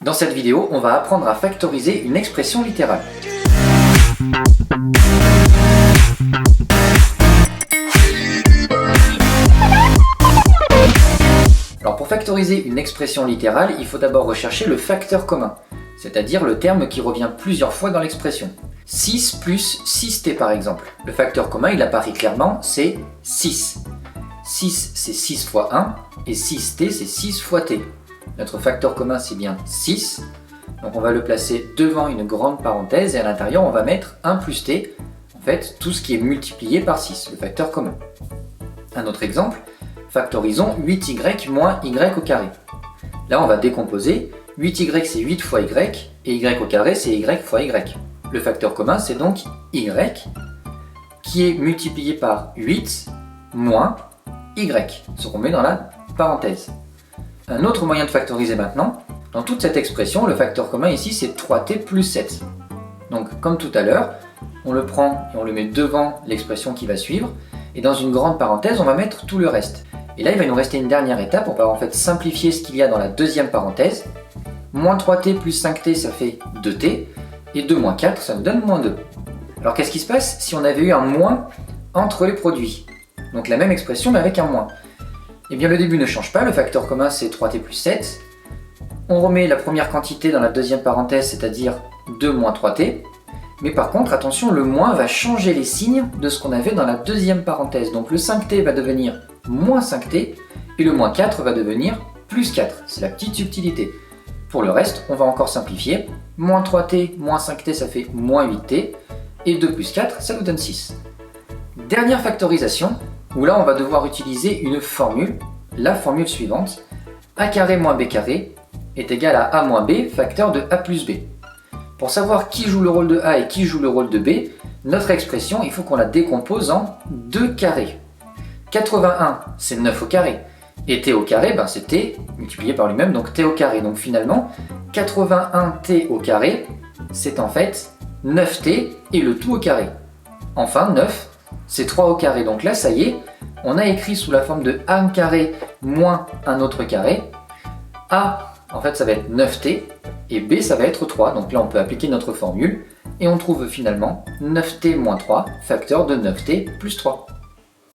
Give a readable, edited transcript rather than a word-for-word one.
Dans cette vidéo, on va apprendre à factoriser une expression littérale. Alors pour factoriser une expression littérale, il faut d'abord rechercher le facteur commun, c'est-à-dire le terme qui revient plusieurs fois dans l'expression. 6 plus 6t par exemple. Le facteur commun, il apparaît clairement, c'est 6. 6 c'est 6 fois 1 et 6t c'est 6 fois t. Notre facteur commun c'est bien 6, donc on va le placer devant une grande parenthèse et à l'intérieur on va mettre 1 plus t, en fait tout ce qui est multiplié par 6, le facteur commun. Un autre exemple, factorisons 8y moins y au carré. Là on va décomposer, 8y c'est 8 fois y et y au carré c'est y fois y. Le facteur commun c'est donc y qui est multiplié par 8 moins y, ce qu'on met dans la parenthèse. Un autre moyen de factoriser maintenant, dans toute cette expression, le facteur commun ici c'est 3t plus 7. Donc comme tout à l'heure, on le prend et on le met devant l'expression qui va suivre, et dans une grande parenthèse on va mettre tout le reste. Et là il va nous rester une dernière étape, on va en fait simplifier ce qu'il y a dans la deuxième parenthèse. Moins 3t plus 5t ça fait 2t, et 2 moins 4 ça nous donne moins 2. Alors qu'est-ce qui se passe si on avait eu un moins entre les produits? Donc la même expression mais avec un moins. Eh bien le début ne change pas, le facteur commun c'est 3t plus 7. On remet la première quantité dans la deuxième parenthèse, c'est-à-dire 2 moins 3t. Mais par contre, attention, le moins va changer les signes de ce qu'on avait dans la deuxième parenthèse. Donc le 5t va devenir moins 5t et le moins 4 va devenir plus 4. C'est la petite subtilité. Pour le reste, on va encore simplifier. Moins 3t, moins 5t, ça fait moins 8t. Et 2 plus 4, ça nous donne 6. Dernière factorisation, où là on va devoir utiliser une formule, la formule suivante. A carré moins b carré est égal à a moins b facteur de a plus b. Pour savoir qui joue le rôle de a et qui joue le rôle de b, notre expression, il faut qu'on la décompose en 2 carrés. 81, c'est 9 au carré. Et t au carré, c'est t multiplié par lui-même, donc t au carré. Donc finalement, 81t au carré, c'est en fait 9t et le tout au carré. Enfin, 9, c'est 3 au carré. Donc là, ça y est, on a écrit sous la forme de a carré moins un autre carré. A, en fait, ça va être 9t et b, ça va être 3. Donc là, on peut appliquer notre formule et on trouve finalement 9t moins 3, facteur de 9t plus 3.